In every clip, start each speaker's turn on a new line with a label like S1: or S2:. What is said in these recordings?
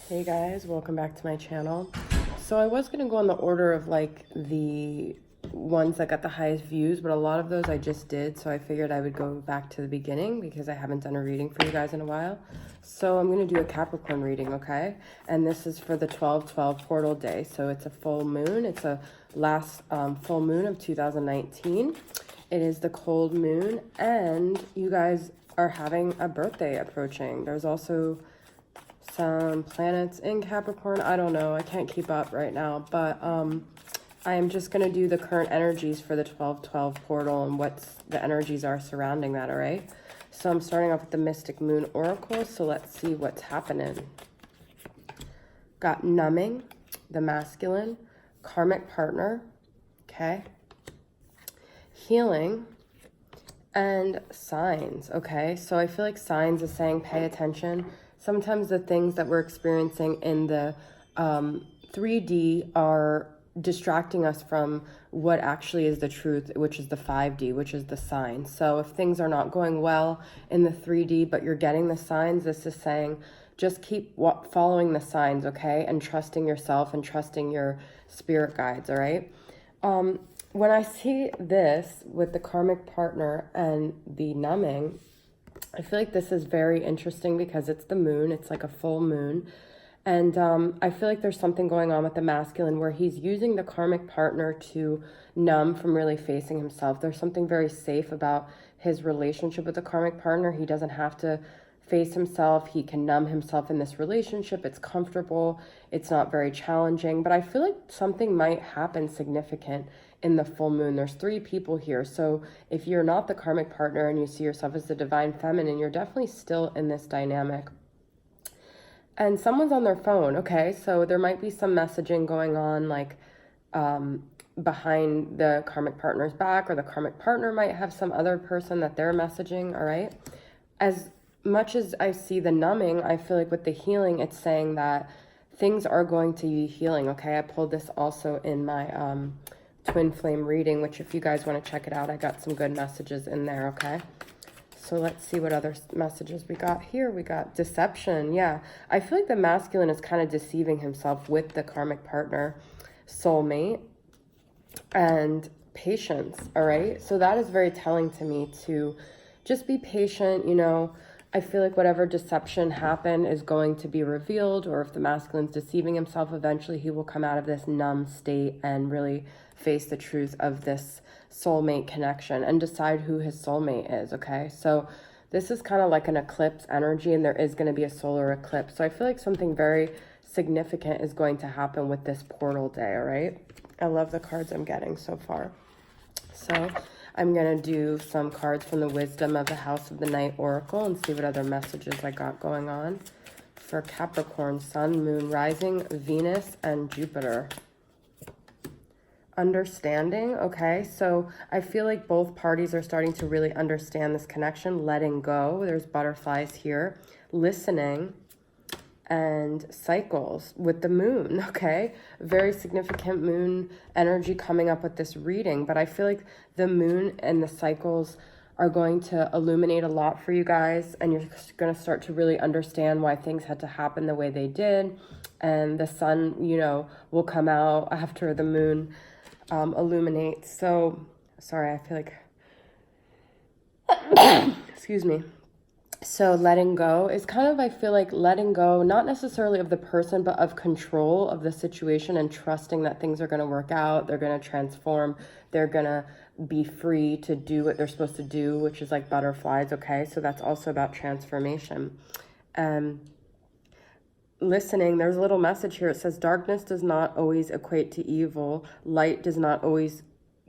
S1: Hey guys, welcome back to my channel. So I was going to go in the order of like the ones that got the highest views, but a lot of those I just did, so I figured I would go back to the beginning because I haven't done a reading for you guys in a while. So I'm going to do a Capricorn reading, okay? And this is for the 12/12 portal day. So it's a full moon. It's a last full moon of 2019. It is the cold moon, and you guys are having a birthday approaching. There's also some planets in Capricorn. I don't know. I can't keep up right now, but I am just going to do the current energies for the 12/12 portal and what the energies are surrounding that, all right? So I'm starting off with the Mystic Moon Oracle, so let's see what's happening. Got numbing, the masculine, karmic partner, okay? Healing, and signs, okay? So I feel like signs is saying pay attention. Sometimes the things that we're experiencing in the 3D are distracting us from what actually is the truth, which is the 5D, which is the signs. So if things are not going well in the 3D, but you're getting the signs, this is saying just keep following the signs, okay? And trusting yourself and trusting your spirit guides, all right? When I see this with the karmic partner and the numbing, I feel like this is very interesting because it's the moon. It's like a full moon. And I feel like there's something going on with the masculine where he's using the karmic partner to numb from really facing himself. There's something very safe about his relationship with the karmic partner. He doesn't have to face himself. He can numb himself in this relationship. It's comfortable. It's not very challenging. But I feel like something might happen significant in the full moon. There's 3 people here. So if you're not the karmic partner and you see yourself as the divine feminine, you're definitely still in this dynamic. And someone's on their phone, okay? So there might be some messaging going on, like behind the karmic partner's back, or the karmic partner might have some other person that they're messaging, all right? As much as I see the numbing, I feel like with the healing, it's saying that things are going to be healing, okay? I pulled this also in my twin flame reading, which if you guys want to check it out, I got some good messages in there, okay? So let's see what other messages we got here. We got deception. Yeah, I feel like the masculine is kind of deceiving himself with the karmic partner, soulmate, and patience, all right? So that is very telling to me to just be patient, you know. I feel like whatever deception happened is going to be revealed, or if the masculine's deceiving himself, eventually he will come out of this numb state and really face the truth of this soulmate connection and decide who his soulmate is, okay? So this is kind of like an eclipse energy, and there is going to be a solar eclipse. So I feel like something very significant is going to happen with this portal day, all right? I love the cards I'm getting so far. So I'm going to do some cards from the Wisdom of the House of the Night Oracle and see what other messages I got going on for Capricorn, Sun, Moon, Rising, Venus, and Jupiter. Understanding, okay? So I feel like both parties are starting to really understand this connection, letting go. There's butterflies here. Listening, and cycles with the moon, okay? Very significant moon energy coming up with this reading, but I feel like the moon and the cycles are going to illuminate a lot for you guys, and you're going to start to really understand why things had to happen the way they did. And the sun, you know, will come out after the moon illuminates. So, sorry, I feel like, excuse me. So letting go is kind of, I feel like letting go, not necessarily of the person, but of control of the situation and trusting that things are going to work out. They're going to transform. They're going to be free to do what they're supposed to do, which is like butterflies, okay? So that's also about transformation. Listening, there's a little message here. It says, darkness does not always equate to evil. Light does not always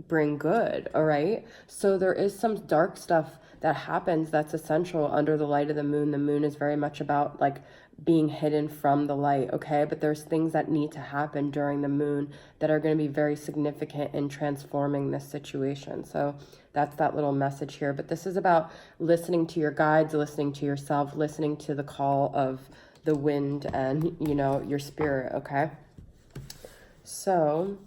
S1: bring good, all right? So there is some dark stuff that happens that's essential under the light of the moon. The moon is very much about like being hidden from the light, okay? But there's things that need to happen during the moon that are going to be very significant in transforming this situation. So that's that little message here. But this is about listening to your guides, listening to yourself, listening to the call of the wind and, you know, your spirit, okay? So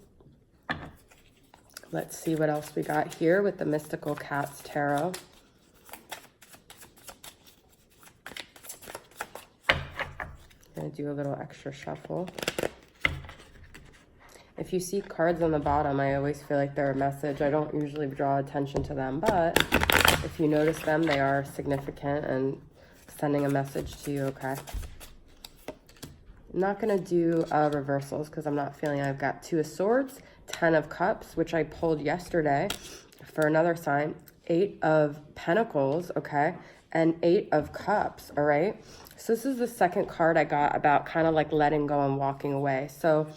S1: let's see what else we got here with the Mystical Cats Tarot. I'm going to do a little extra shuffle. If you see cards on the bottom, I always feel like they're a message. I don't usually draw attention to them, but if you notice them, they are significant and sending a message to you, okay? I'm not going to do reversals because I'm not feeling I've got 2 of Swords, 10 of Cups, which I pulled yesterday for another sign, 8 of Pentacles, okay, and 8 of Cups, all right? So this is the second card I got about kind of like letting go and walking away. So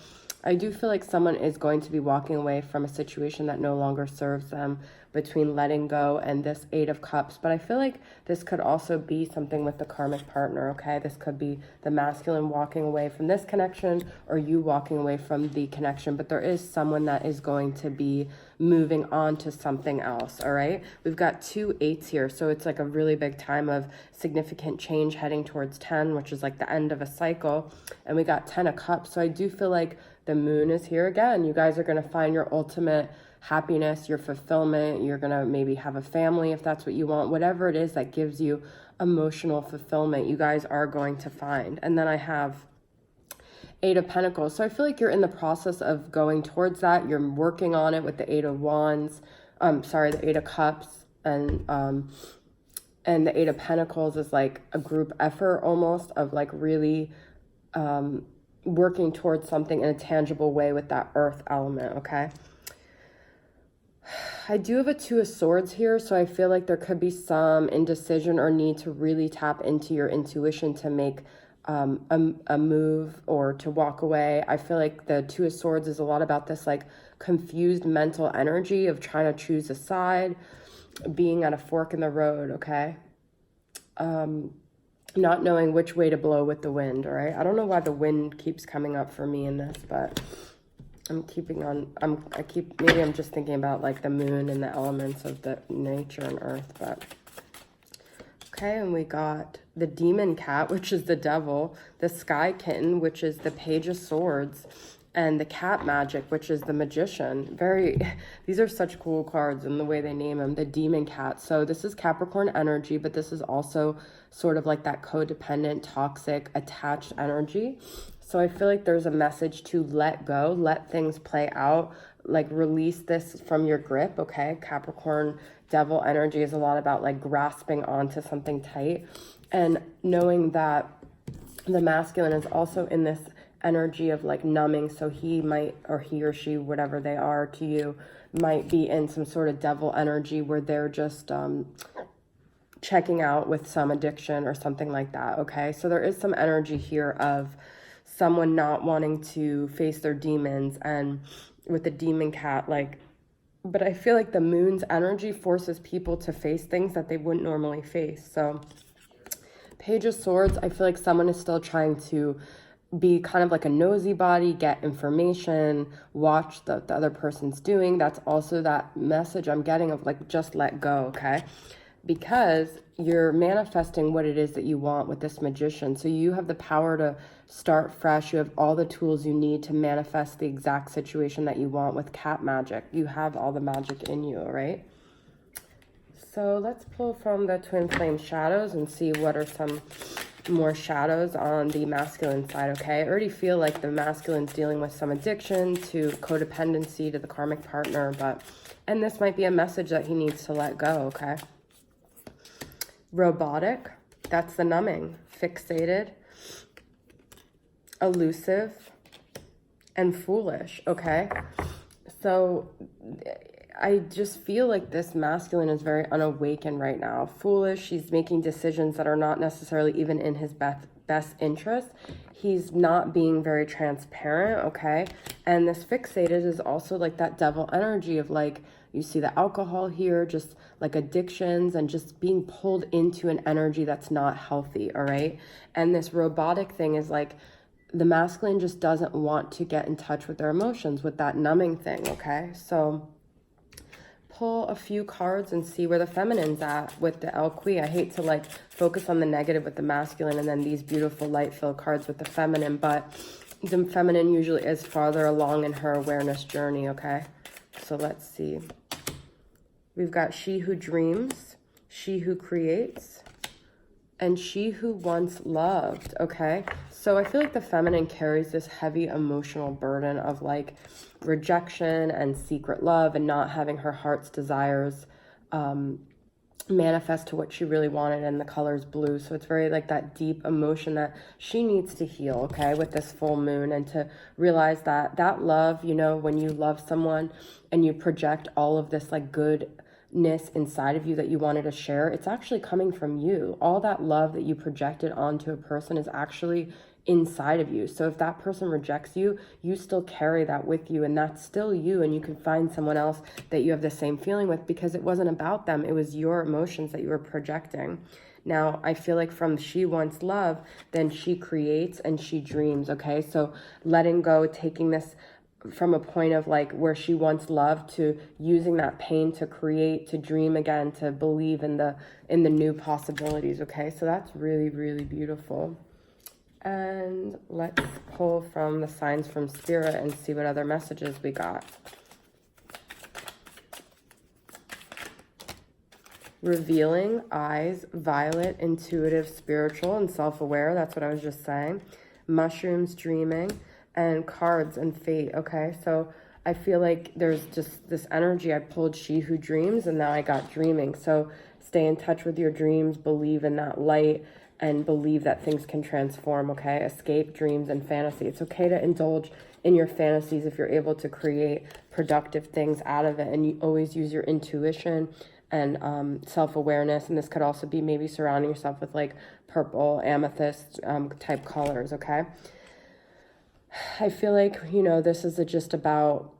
S1: I do feel like someone is going to be walking away from a situation that no longer serves them between letting go and this 8 of Cups. But I feel like this could also be something with the karmic partner, okay? This could be the masculine walking away from this connection or you walking away from the connection. But there is someone that is going to be moving on to something else, all right? We've got 2 8s here, so it's like a really big time of significant change heading towards 10, which is like the end of a cycle. And we got 10 of Cups, so I do feel like the moon is here again. You guys are going to find your ultimate happiness, your fulfillment. You're going to maybe have a family if that's what you want. Whatever it is that gives you emotional fulfillment, you guys are going to find. And then I have 8 of Pentacles. So I feel like you're in the process of going towards that. You're working on it with the 8 of Wands. The 8 of Cups. And the 8 of Pentacles is like a group effort almost of like really working towards something in a tangible way with that earth element, okay? I do have a 2 of Swords here, so I feel like there could be some indecision or need to really tap into your intuition to make a move or to walk away. I feel like the 2 of Swords is a lot about this like confused mental energy of trying to choose a side, being at a fork in the road, okay? Not knowing which way to blow with the wind, all right? I don't know why the wind keeps coming up for me in this, but maybe I'm just thinking about like the moon and the elements of the nature and earth, but okay. And we got the demon cat, which is the devil, the sky kitten, which is the page of swords, and the cat magic, which is the magician. These are such cool cards and the way they name them, the demon cat. So this is Capricorn energy, but this is also sort of like that codependent, toxic, attached energy. So I feel like there's a message to let go, let things play out, like release this from your grip, okay? Capricorn devil energy is a lot about like grasping onto something tight and knowing that the masculine is also in this energy of like numbing. So he or she, whatever they are to you, might be in some sort of devil energy where they're just checking out with some addiction or something like that, okay? So there is some energy here of someone not wanting to face their demons, and with the demon cat, like, but I feel like the moon's energy forces people to face things that they wouldn't normally face. So Page of Swords, I feel like someone is still trying to be kind of like a nosy body, get information, watch the other person's doing. That's also that message I'm getting of like, just let go, okay? Because you're manifesting what it is that you want with this magician. So you have the power to start fresh. You have all the tools you need to manifest the exact situation that you want with cat magic. You have all the magic in you, all right? So let's pull from the Twin Flame shadows and see what are some more shadows on the masculine side, okay? I already feel like the masculine's dealing with some addiction to codependency to the karmic partner, and this might be a message that he needs to let go, okay? Robotic, that's the numbing. Fixated, elusive, and foolish, okay? So I just feel like this masculine is very unawakened right now. Foolish, he's making decisions that are not necessarily even in his best interest. He's not being very transparent, okay? And this fixated is also like that devil energy of like, you see the alcohol here, just like addictions and just being pulled into an energy that's not healthy, all right? And this robotic thing is like the masculine just doesn't want to get in touch with their emotions with that numbing thing, okay? So pull a few cards and see where the feminine's at with the El Qui. I hate to like focus on the negative with the masculine and then these beautiful light-filled cards with the feminine, but the feminine usually is farther along in her awareness journey, okay? So let's see. We've got she who dreams, she who creates, and she who once loved, okay? So I feel like the feminine carries this heavy emotional burden of like rejection and secret love and not having her heart's desires manifest to what she really wanted, and the color is blue. So it's very like that deep emotion that she needs to heal, okay, with this full moon, and to realize that that love, you know, when you love someone and you project all of this like goodness inside of you that you wanted to share, it's actually coming from you. All that love that you projected onto a person is actually inside of you. So if that person rejects you, you still carry that with you, and that's still you, and you can find someone else that you have the same feeling with, because it wasn't about them, it was your emotions that you were projecting. Now I feel like from she wants love, then she creates and she dreams, okay? So letting go, taking this from a point of like where she wants love, to using that pain to create, to dream again, to believe in the new possibilities, okay? So that's really, really beautiful. And let's pull from the signs from Spirit and see what other messages we got. Revealing, eyes, violet, intuitive, spiritual, and self-aware. That's what I was just saying. Mushrooms, dreaming, and cards and fate. Okay, so I feel like there's just this energy. I pulled she who dreams, and now I got dreaming. So stay in touch with your dreams, believe in that light, and believe that things can transform, okay? Escape dreams and fantasy. It's okay to indulge in your fantasies if you're able to create productive things out of it, and you always use your intuition and self-awareness. And this could also be maybe surrounding yourself with like purple, amethyst type colors, okay? I feel like, you know, this is just about,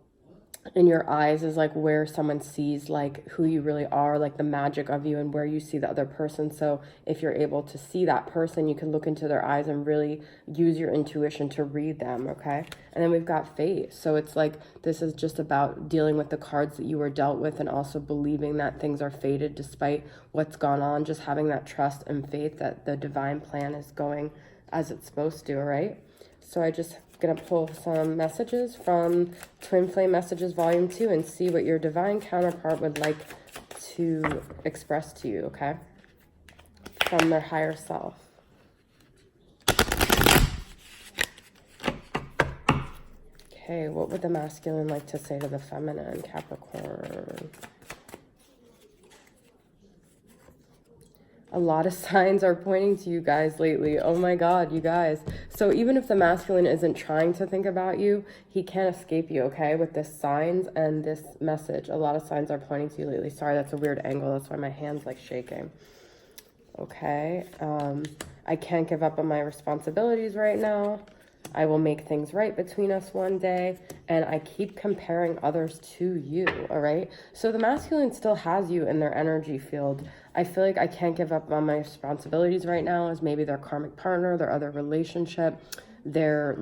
S1: in your eyes is like where someone sees like who you really are, like the magic of you, and where you see the other person. So if you're able to see that person, you can look into their eyes and really use your intuition to read them, okay? And then we've got fate. So it's like this is just about dealing with the cards that you were dealt with, and also believing that things are fated despite what's gone on, just having that trust and faith that the divine plan is going as it's supposed to, all right? So I just gonna pull some messages from Twin Flame Messages Volume 2 and see what your divine counterpart would like to express to you, okay? From their higher self. Okay, what would the masculine like to say to the feminine, Capricorn? A lot of signs are pointing to you guys lately. Oh my God, you guys. So even if the masculine isn't trying to think about you, he can't escape you, okay? With this signs and this message. A lot of signs are pointing to you lately. Sorry, that's a weird angle. That's why my hand's like shaking. Okay. I can't give up on my responsibilities right now. I will make things right between us one day. And I keep comparing others to you, all right? So the masculine still has you in their energy field. I feel like I can't give up on my responsibilities right now, as maybe their karmic partner, their other relationship, their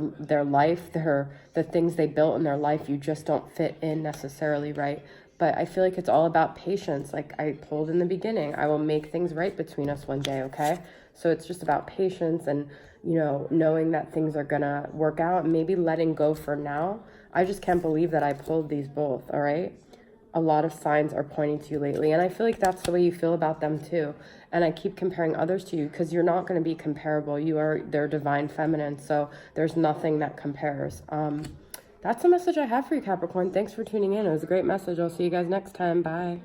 S1: life, the things they built in their life. You just don't fit in necessarily, right? But I feel like it's all about patience. Like I told in the beginning, I will make things right between us one day, okay? So it's just about patience and, you know, knowing that things are gonna work out, and maybe letting go for now. I just can't believe that I pulled these both, all right? A lot of signs are pointing to you lately, and I feel like that's the way you feel about them too. And I keep comparing others to you because you're not going to be comparable. You are their divine feminine, so there's nothing that compares. That's the message I have for you, Capricorn. Thanks for tuning in. It was a great message. I'll see you guys next time. Bye.